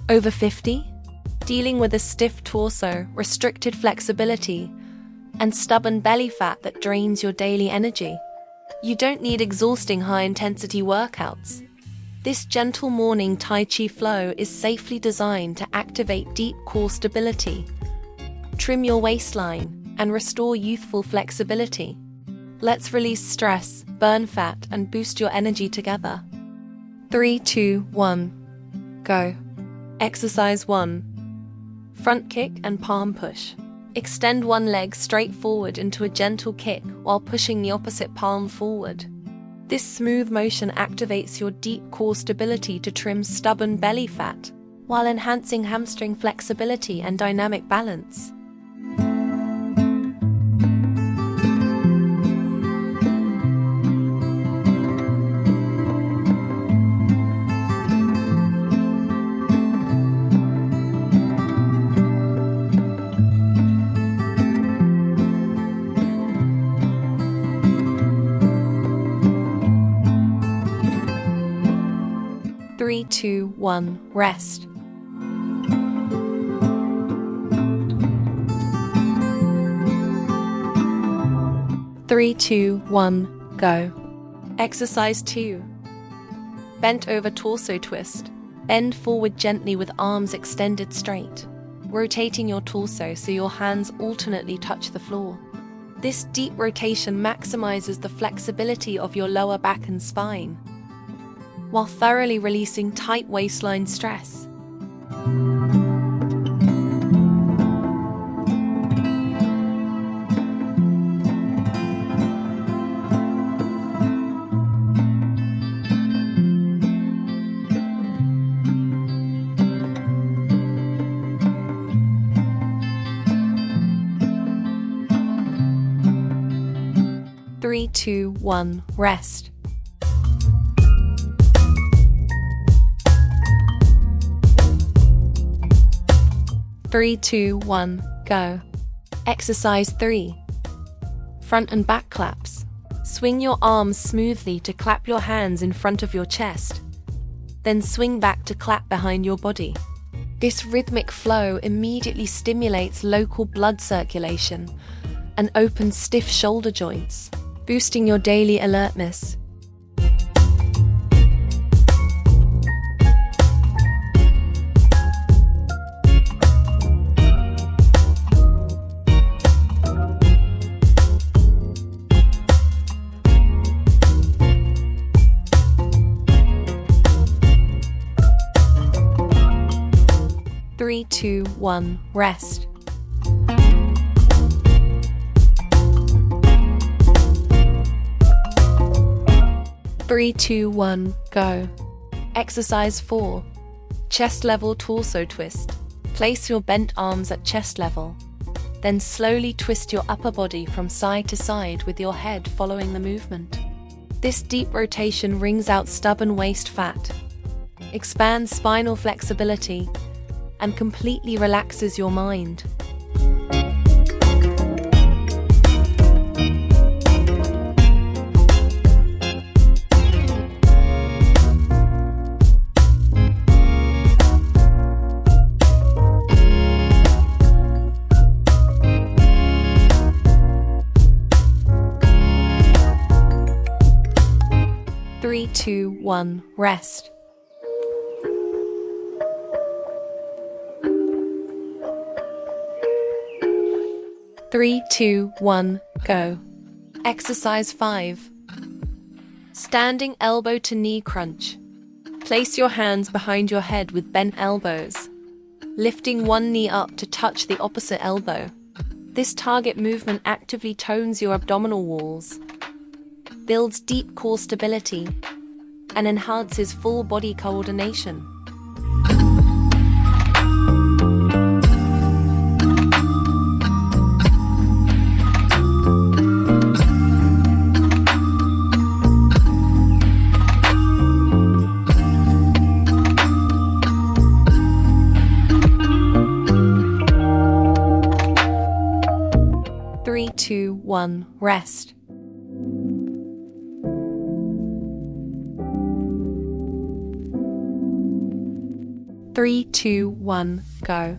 Over 50? Dealing with a stiff torso, restricted flexibility, and stubborn belly fat that drains your daily energy? You don't need exhausting high-intensity workouts. This gentle morning Tai Chi flow is safely designed to activate deep core stability, trim your waistline, and restore youthful flexibility. Let's release stress, burn fat, and boost your energy together. 3, 2, 1. Go. Exercise 1. Front kick and palm push. Extend one leg straight forward into a gentle kick while pushing the opposite palm forward. This smooth motion activates your deep core stability to trim stubborn belly fat, while enhancing hamstring flexibility and dynamic balance. Three, two, one, rest. 3, 2, 1, go. Exercise 2. Bent over torso twist. Bend forward gently with arms extended straight, rotating your torso so your hands alternately touch the floor. This deep rotation maximizes the flexibility of your lower back and spine, while thoroughly releasing tight waistline stress. Three, two, one, rest. 3, 2, 1, go. Exercise 3. Front and back claps. Swing your arms smoothly to clap your hands in front of your chest. Then swing back to clap behind your body. This rhythmic flow immediately stimulates local blood circulation and opens stiff shoulder joints, boosting your daily alertness. Three, two, one, rest. 3, 2, 1, go. Exercise 4. Chest level torso twist. Place your bent arms at chest level. Then slowly twist your upper body from side to side with your head following the movement. This deep rotation wrings out stubborn waist fat, expands spinal flexibility, and completely relaxes your mind. Three, two, one, rest. 3, 2, 1, go. Exercise 5. Standing elbow to knee crunch. Place your hands behind your head with bent elbows, lifting one knee up to touch the opposite elbow. This target movement actively tones your abdominal walls, builds deep core stability, and enhances full body coordination. Three, two, one, rest. 3, 2, 1, go.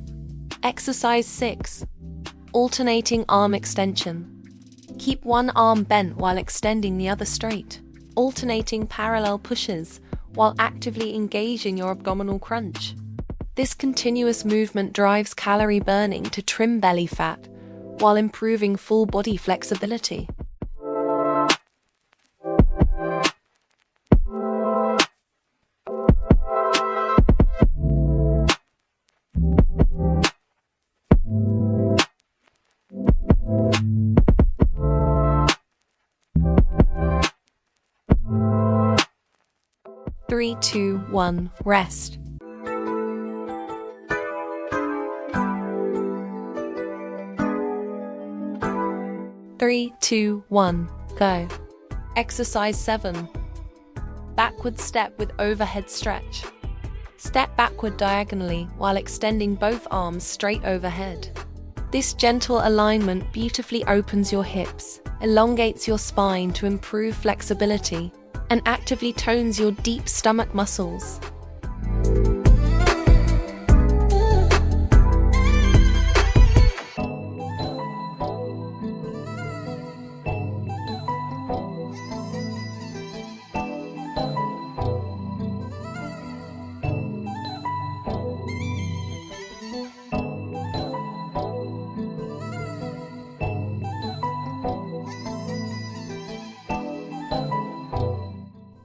Exercise 6. Alternating arm extension. Keep one arm bent while extending the other straight, alternating parallel pushes while actively engaging your abdominal crunch. This continuous movement drives calorie burning to trim belly fat while improving full body flexibility. Three, 2, 1, rest. 3, 2, 1, go. Exercise 7. Backward step with overhead stretch. Step backward diagonally while extending both arms straight overhead. This gentle alignment beautifully opens your hips, elongates your spine to improve flexibility, and actively tones your deep stomach muscles.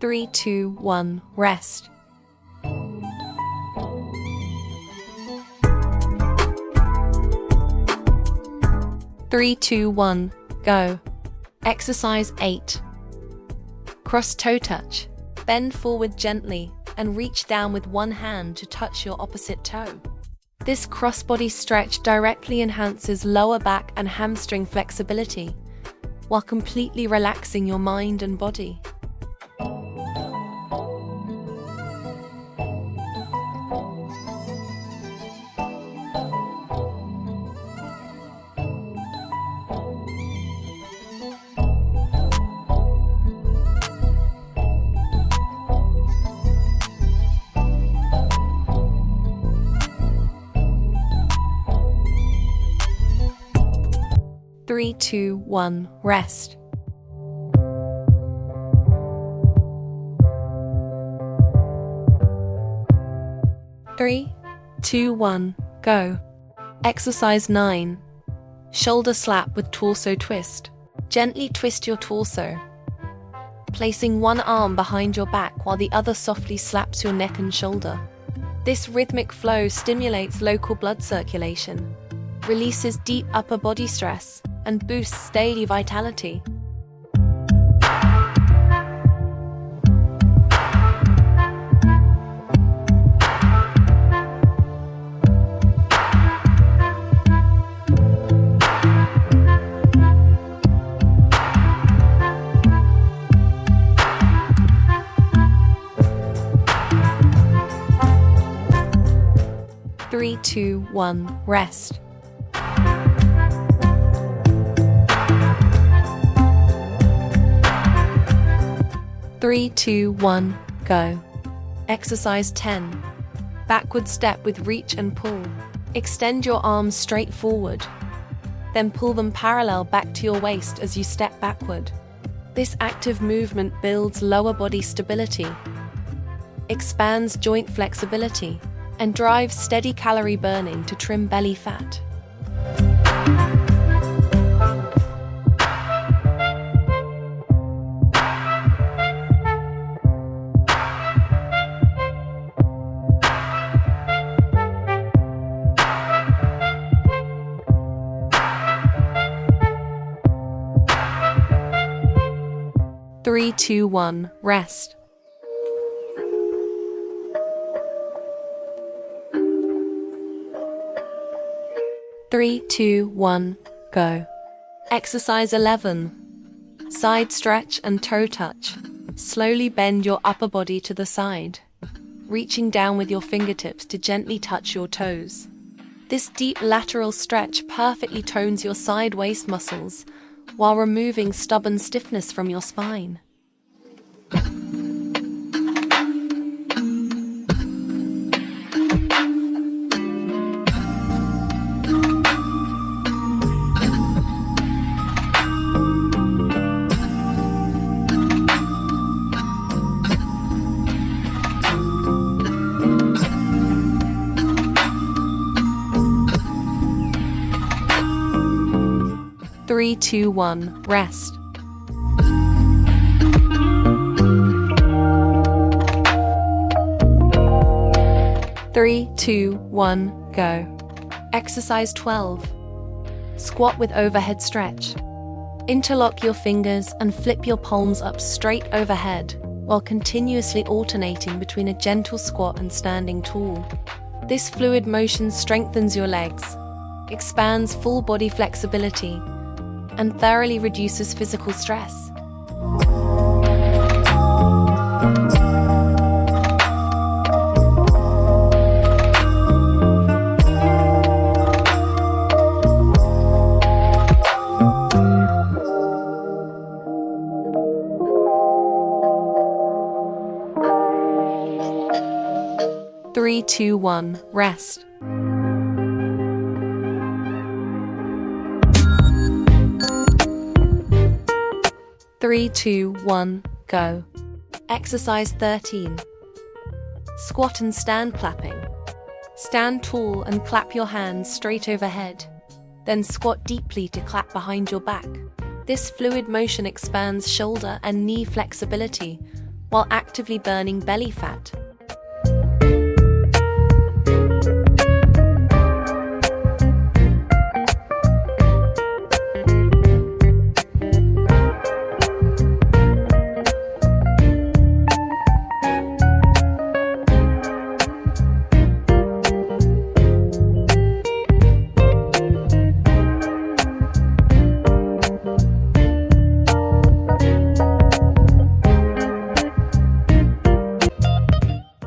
Three, 2, 1, rest. 3, 2, 1, go. Exercise 8. Cross toe touch. Bend forward gently and reach down with one hand to touch your opposite toe. This crossbody stretch directly enhances lower back and hamstring flexibility while completely relaxing your mind and body. 3, 2, 1, rest. 3, 2, 1, go. Exercise 9. Shoulder slap with torso twist. Gently twist your torso, placing one arm behind your back while the other softly slaps your neck and shoulder. This rhythmic flow stimulates local blood circulation, releases deep upper body stress, and boosts daily vitality. Three, 2, 1, rest. 3, 2, 1, go. Exercise 10. Backward step with reach and pull. Extend your arms straight forward, then pull them parallel back to your waist as you step backward. This active movement builds lower body stability, expands joint flexibility, and drives steady calorie burning to trim belly fat. Three, 2, 1, rest. 3, 2, 1, go. Exercise 11. Side stretch and toe touch. Slowly bend your upper body to the side, reaching down with your fingertips to gently touch your toes. This deep lateral stretch perfectly tones your side waist muscles while removing stubborn stiffness from your spine. 3, 2, 1, rest. 3, 2, 1, go. Exercise 12. Squat with overhead stretch. Interlock your fingers and flip your palms up straight overhead, while continuously alternating between a gentle squat and standing tall. This fluid motion strengthens your legs, expands full body flexibility, and thoroughly reduces physical stress. Three, two, one, rest. 3, 2, 1, go. Exercise 13. Squat and stand clapping. Stand tall and clap your hands straight overhead. Then squat deeply to clap behind your back. This fluid motion expands shoulder and knee flexibility while actively burning belly fat.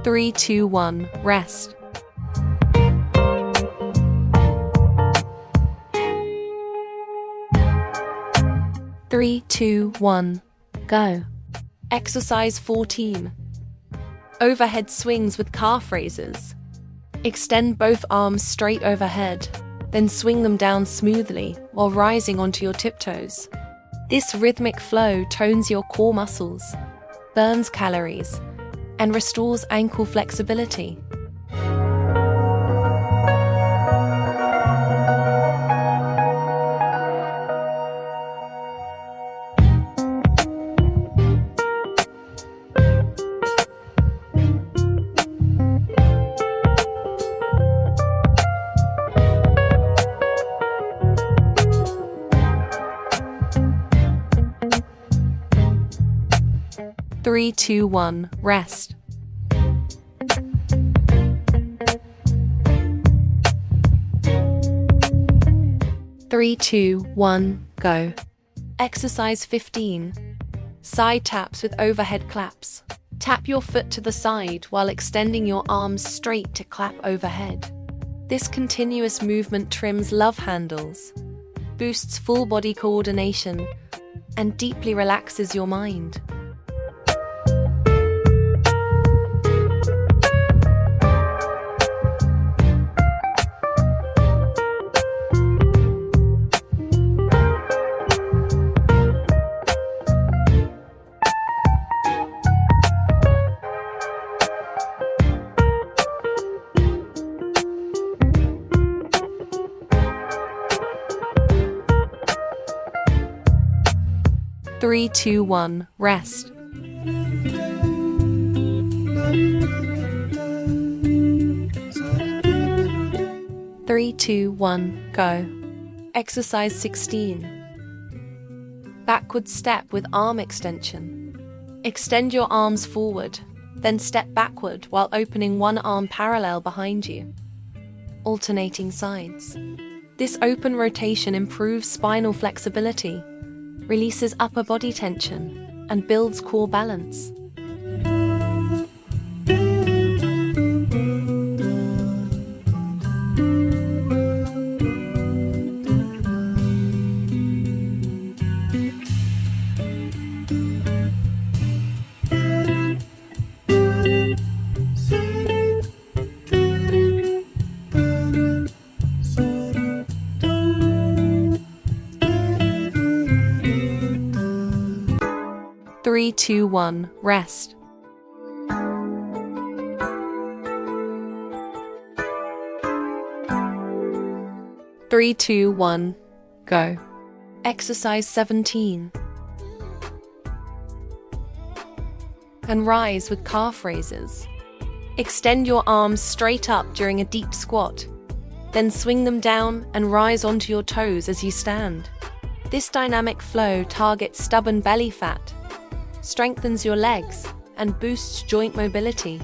3, 2, 1, rest. 3, 2, 1, go. Exercise 14. Overhead swings with calf raises. Extend both arms straight overhead, then swing them down smoothly while rising onto your tiptoes. This rhythmic flow tones your core muscles, burns calories, and restores ankle flexibility. Three, two, one, rest. 3, 2, 1, go. Exercise 15. Side taps with overhead claps. Tap your foot to the side while extending your arms straight to clap overhead. This continuous movement trims love handles, boosts full body coordination, and deeply relaxes your mind. 3, 2, 1, rest. 3, 2, 1, go. Exercise 16. Backward step with arm extension. Extend your arms forward, then step backward while opening one arm parallel behind you, alternating sides. This open rotation improves spinal flexibility, releases upper body tension, and builds core balance. Three, two, one, rest. 3, 2, 1, go. Exercise 17. And rise with calf raises. Extend your arms straight up during a deep squat. Then swing them down and rise onto your toes as you stand. This dynamic flow targets stubborn belly fat, strengthens your legs, and boosts joint mobility.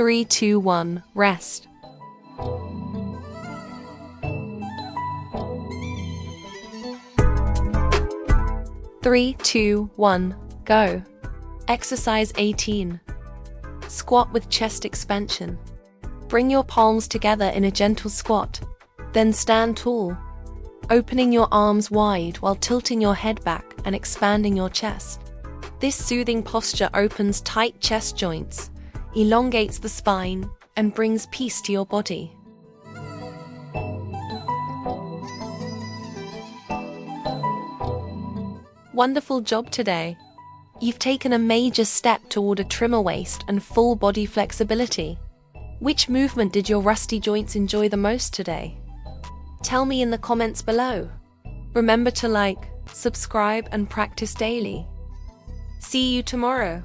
Three, two, one, rest. 3, 2, 1, go. Exercise 18. Squat with chest expansion. Bring your palms together in a gentle squat. Then stand tall, opening your arms wide while tilting your head back and expanding your chest. This soothing posture opens tight chest joints, elongates the spine, and brings peace to your body. Wonderful job today. You've taken a major step toward a trimmer waist and full body flexibility. Which movement did your rusty joints enjoy the most today? Tell me in the comments below. Remember to like, subscribe, and practice daily. See you tomorrow.